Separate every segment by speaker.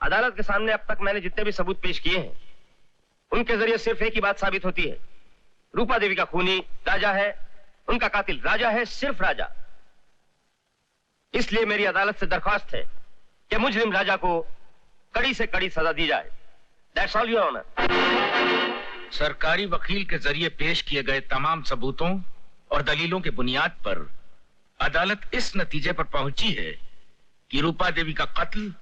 Speaker 1: अदालत के सामने अब तक मैंने जितने भी सबूत पेश किए हैं, उनके जरिए सिर्फ एक ही बात साबित होती है, रूपा देवी का खूनी राजा है, उनका कातिल राजा है, सिर्फ राजा। इसलिए मेरी अदालत से दरख्वास्त है कि मुजरिम राजा को कड़ी से कड़ी सजा दी जाए। That's all, Your Honor.
Speaker 2: सरकारी वकील के जरिए पेश किए गए तमाम सबूतों और दलीलों के बुनियाद पर अदालत इस नतीजे पर पहुंची है कि रूपा देवी का कत्ल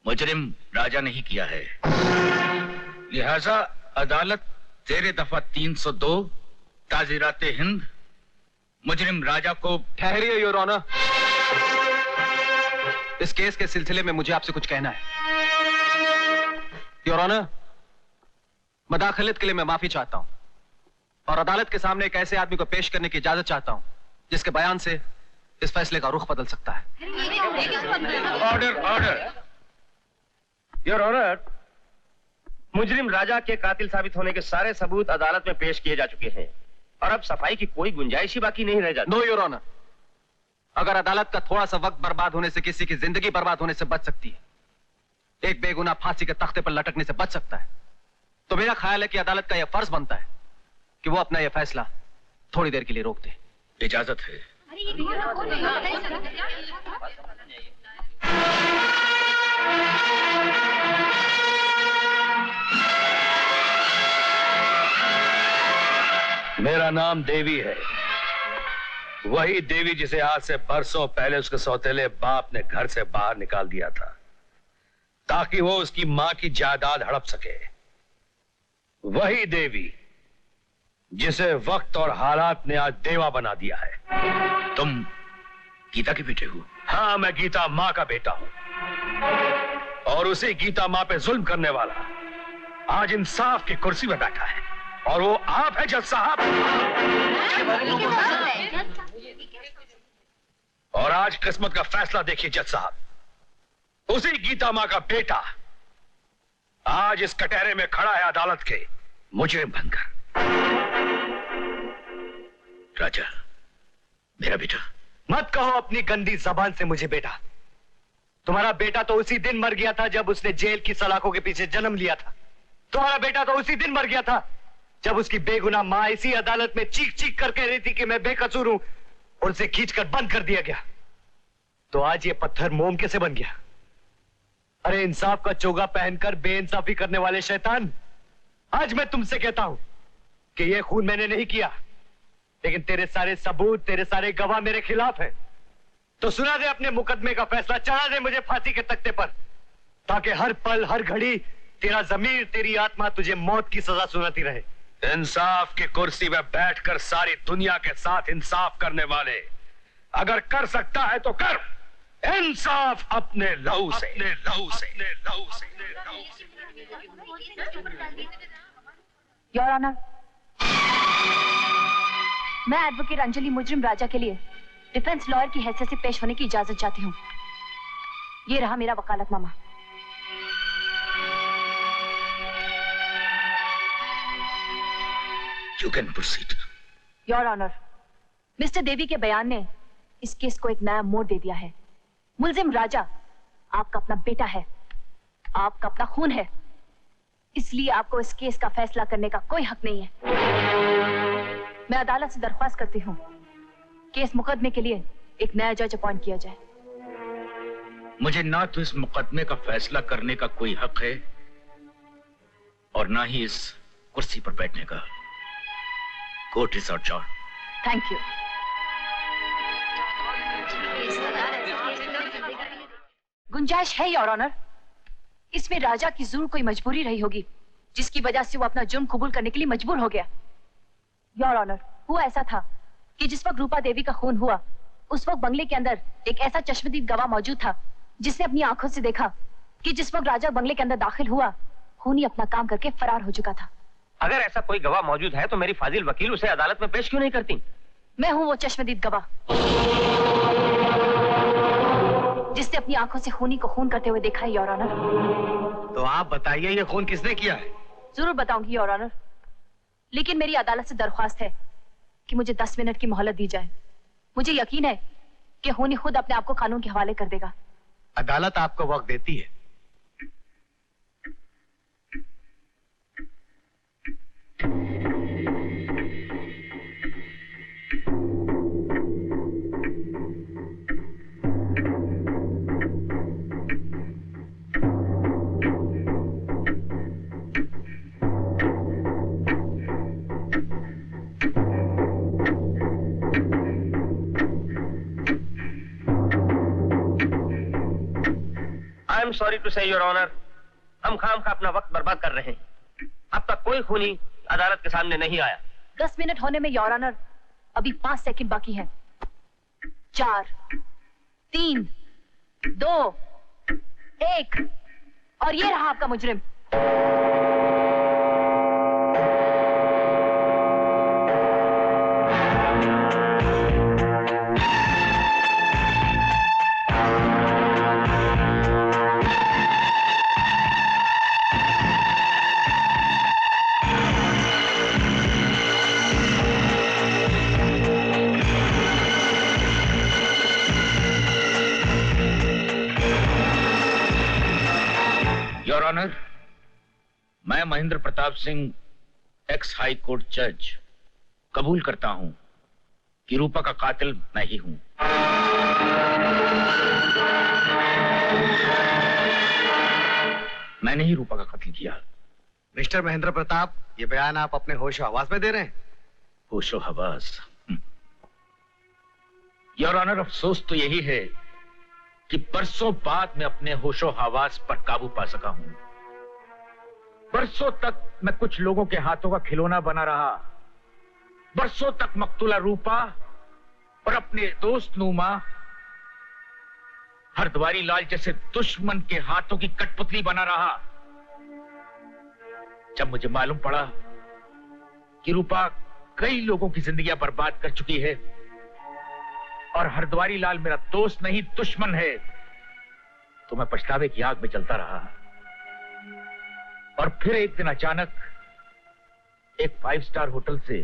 Speaker 2: मुजरिम राजा ने ही किया है। लिहाजा अदालत जेर दफा 302 ताज़ीराते हिंद मुजरिम राजा को।
Speaker 3: ठहरिए योर ऑनर, इस केस के सिलसिले में मुझे आपसे कुछ कहना है। योर ऑनर, मदाखलत के लिए मैं माफी चाहता हूं और अदालत के सामने एक ऐसे आदमी को पेश करने की इजाजत चाहता हूं जिसके बयान से इस फैसले का रुख बदल सकता है।
Speaker 1: Order, order. योर ऑनर, मुजरिम राजा के कातिल साबित होने के सारे सबूत अदालत में पेश किए जा चुके हैं और अब सफाई की कोई गुंजाइश ही बाकी नहीं रह जाती।
Speaker 3: नो योर ऑनर, अगर अदालत का थोड़ा सा वक्त बर्बाद होने से किसी की जिंदगी बर्बाद होने से बच सकती है, एक बेगुनाह फांसी के तख्ते पर लटकने से बच सकता है, तो मेरा ख्याल है कि अदालत का यह फर्ज बनता है कि वो अपना यह फैसला थोड़ी देर के लिए रोक दे।
Speaker 2: इजाजत है।
Speaker 4: मेरा नाम देवी है, वही देवी जिसे आज से बरसों पहले उसके सौतेले बाप ने घर से बाहर निकाल दिया था ताकि वो उसकी मां की जायदाद हड़प सके। वही देवी जिसे वक्त और हालात ने आज देवा बना दिया है।
Speaker 2: तुम गीता के बेटे हो?
Speaker 4: हाँ, मैं गीता मां का बेटा हूं और उसी गीता मां पे जुल्म करने वाला आज इंसाफ की कुर्सी में बैठा है और वो आप है जज साहब। और आज किस्मत का फैसला देखिए जज साहब, उसी गीता मां का बेटा आज इस कटहरे में खड़ा है अदालत के मुजरिम बनकर।
Speaker 2: राजा, मेरा बेटा।
Speaker 5: मत कहो अपनी गंदी जबान से मुझे बेटा। तुम्हारा बेटा तो उसी दिन मर गया था जब उसने जेल की सलाखों के पीछे जन्म लिया था। तुम्हारा बेटा तो उसी दिन मर गया था जब उसकी बेगुनाह मां इसी अदालत में चीख चीख कर कह रही थी कि मैं बेकसूर हूं और उसे खींचकर बंद कर दिया गया। तो आज ये पत्थर मोम कैसे बन गया? अरे इंसाफ का चोगा पहनकर बेइंसाफी करने वाले शैतान, आज मैं तुमसे कहता हूं कि यह खून मैंने नहीं किया, लेकिन तेरे सारे सबूत, तेरे सारे गवाह मेरे खिलाफ हैं। तो सुना दे अपने मुकदमे का फैसला, चढ़ा दे मुझे फांसी के तख्ते पर, ताकि हर पल हर घड़ी तेरा जमीर, तेरी आत्मा तुझे मौत की सजा सुनाती रहे।
Speaker 4: इंसाफ की कुर्सी में बैठकर सारी दुनिया के साथ इंसाफ करने वाले अगर कर सकता है तो कर इंसाफ अपने लहू से, अपने लहू से, अपने लहू से,
Speaker 6: योर ऑनर, मैं एडवोकेट अंजलि मुजरिम राजा के लिए डिफेंस लॉयर की हैसियत से पेश होने की इजाजत चाहती हूँ। ये रहा मेरा वकालतनामा।
Speaker 2: You can proceed.
Speaker 6: Your honour, mister Devi के बयान ने इस केस को एक नया मोड़ दे दिया है। मुलजिम राजा आपका अपना बेटा है, आपका अपना खून है, इसलिए आपको इस केस का फैसला करने का कोई हक नहीं है। मैं अदालत से दरख्वास्त करती हूँ कि इस मुकदमे के लिए एक नया जज अपॉइंट किया जाए।
Speaker 2: मुझे ना तो इस मुकदमे का फैसला करने का कोई हक है और ना ही इस कुर्सी पर बैठने का। Court is adjourned.
Speaker 6: Thank you. गुंजाइश है योर ऑनर, इसमें राजा की जरूर कोई मजबूरी रही होगी जिसकी वजह से वो अपना जुर्म कबूल करने के लिए मजबूर हो गया। योर ऑनर, हुआ ऐसा था कि जिस वक्त रूपा देवी का खून हुआ उस वक्त बंगले के अंदर एक ऐसा चश्मदीद गवाह मौजूद था जिसने अपनी आंखों से देखा कि जिस वक्त राजा बंगले के अंदर दाखिल हुआ खूनी अपना काम करके फरार हो चुका था।
Speaker 1: अगर ऐसा कोई गवाह मौजूद है तो मेरी फाजिल वकील उसे अदालत में पेश क्यों नहीं करती?
Speaker 6: मैं हूं वो चश्मदीद गवाह जिसने अपनी आंखों से खूनी को खून करते हुए देखा है योर ऑनर।
Speaker 5: तो आप बताइए ये खून किसने किया है?
Speaker 6: जरूर बताऊंगी योर ऑनर, लेकिन मेरी अदालत से दरख्वास्त है कि मुझे 10 मिनट की मोहलत दी जाए। मुझे यकीन है कि खूनी खुद अपने आप को कानून के हवाले कर देगा।
Speaker 5: अदालत आपको वक्त देती है।
Speaker 1: आई एम सॉरी टू से योर ऑनर, हम खामखा अपना वक्त बर्बाद कर रहे हैं। अब तक कोई खूनी अदालत के सामने नहीं आया।
Speaker 6: 10 मिनट होने में योर ऑनर अभी 5 सेकंड बाकी हैं। 4, 3, 2, 1 और ये रहा आपका मुजरिम।
Speaker 2: योर ऑनर, मैं Mahendra Pratap Singh, x high court जज, कबूल करता हूं कि रूपा का कातिल मैं ही हूं। मैंने ही रूपा का कत्ल किया।
Speaker 5: मिस्टर महेंद्र प्रताप, ये बयान आप अपने होशो हवास में दे रहे हैं?
Speaker 2: होशो हवास? योर ऑनर, अफसोस तो यही है कि बरसों बाद मैं अपने होशो हवास पर काबू पा सका हूं। बरसों तक मैं कुछ लोगों के हाथों का खिलौना बना रहा। बरसों तक मकतूला रूपा और अपने दोस्त नूमा, हरद्वारी लाल जैसे दुश्मन के हाथों की कठपुतली बना रहा। जब मुझे मालूम पड़ा कि रूपा कई लोगों की जिंदगियां बर्बाद कर चुकी है और हरद्वारी लाल मेरा दोस्त नहीं दुश्मन है, तो मैं पछतावे की आग में जलता रहा। और फिर एक दिन अचानक एक 5 स्टार होटल से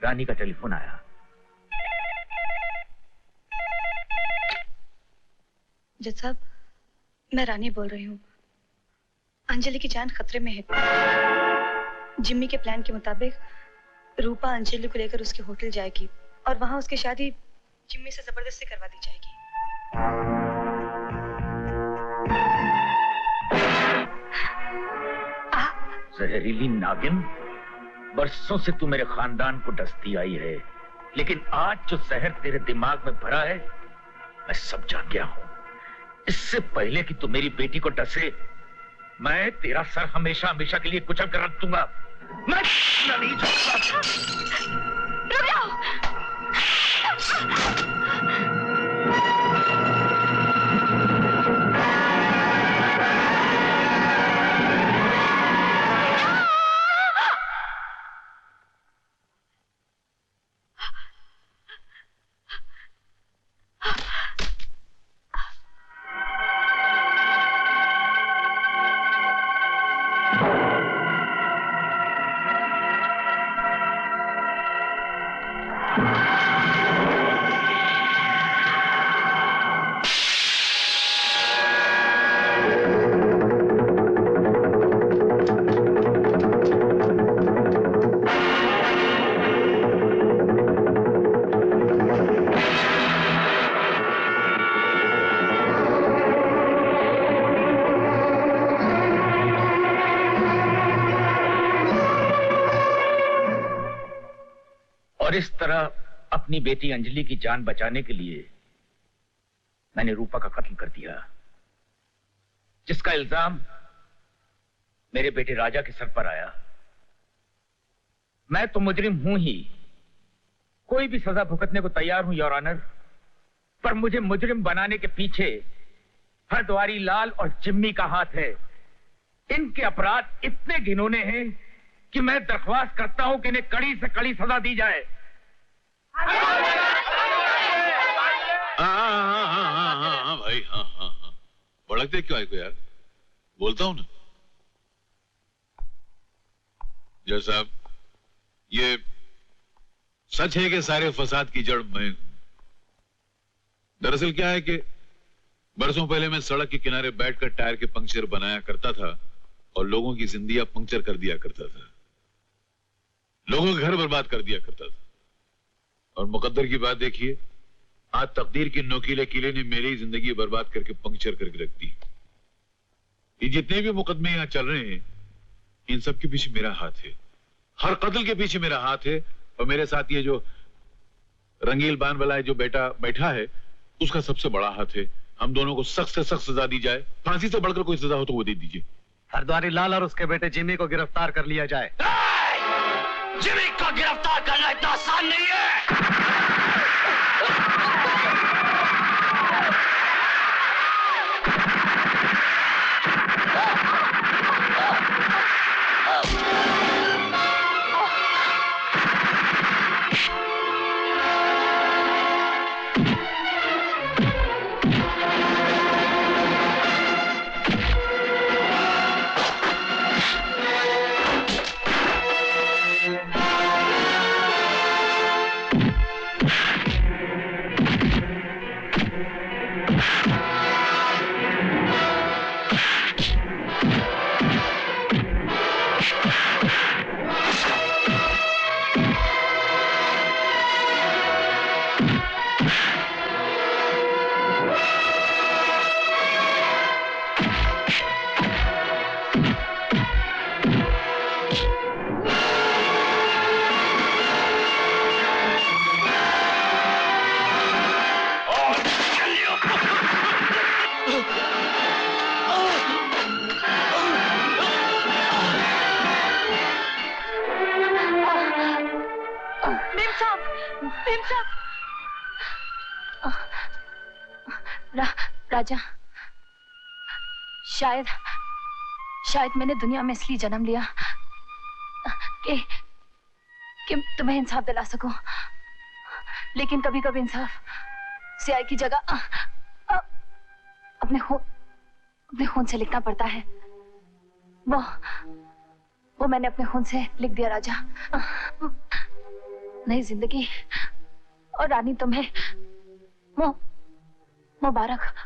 Speaker 2: रानी का टेलीफोन आया।
Speaker 7: जज साहब, मैं रानी बोल रही हूँ। अंजलि की जान खतरे में है। जिम्मी के प्लान के मुताबिक रूपा अंजलि को लेकर उसके होटल जाएगी और वहां उसकी शादी जिम्मी से जबरदस्ती करवा दी जाएगी।
Speaker 2: जहरीली नागिन, बरसों से तू मेरे खानदान को डसती आई है, लेकिन आज जो जहर तेरे दिमाग में भरा है, मैं सब जान गया हूं। इससे पहले कि तू मेरी बेटी को डसे, मैं तेरा सर हमेशा हमेशा के लिए कुचल कर रख दूंगा। मैं नहीं छोड़ूंगा।
Speaker 6: रुक जाओ।
Speaker 2: इस तरह अपनी बेटी अंजलि की जान बचाने के लिए मैंने रूपा का कत्ल कर दिया, जिसका इल्जाम मेरे बेटे राजा के सर पर आया। मैं तो मुजरिम हूं ही, कोई भी सजा भुगतने को तैयार हूं योर ऑनर, पर मुझे मुजरिम बनाने के पीछे हरद्वारी लाल और जिम्मी का हाथ है। इनके अपराध इतने घिनौने हैं कि मैं दरख्वास्त करता हूं कि इन्हें कड़ी से कड़ी सजा दी जाए।
Speaker 8: हाँ भाई, हाँ। भड़कते क्यों है को यार, बोलता हूं ना। जज साहब, ये सच है कि सारे फसाद की जड़ मैं हूं। दरअसल क्या है कि बरसों पहले मैं सड़क के किनारे बैठकर टायर के पंक्चर बनाया करता था और लोगों की जिंदगियां पंक्चर कर दिया करता था, लोगों के घर बर्बाद कर दिया करता था। और मुकद्दर की बात देखिए, आज तकदीर की नोकीले किले ने मेरी जिंदगी बर्बाद करके पंक्चर करके रख दी। ये जितने भी मुकदमे यहां चल रहे हैं, इन सब के पीछे मेरा हाथ है, हर कत्ल के पीछे मेरा हाथ है। और मेरे साथ ये जो रंगील बान वाला है जो बेटा बैठा है, उसका सबसे बड़ा हाथ है। हम दोनों को सख्त से सख्त सजा दी जाए, फांसी से बढ़कर कोई सजा हो तो वो दे दीजिए।
Speaker 5: हरद्वारी लाल और उसके बेटे जिमी को गिरफ्तार कर लिया जाए।
Speaker 1: जिमी को गिरफ्तार करना इतना आसान नहीं है।
Speaker 6: राजा, शायद मैंने दुनिया में इसलिए जन्म लिया कि तुम्हें इंसाफ दिला सकूं, लेकिन कभी कभी इंसाफ स्याही की जगह अपने खून से लिखना पड़ता है। वो मैंने अपने खून से लिख दिया राजा। नई जिंदगी और रानी तुम्हें मुबारक।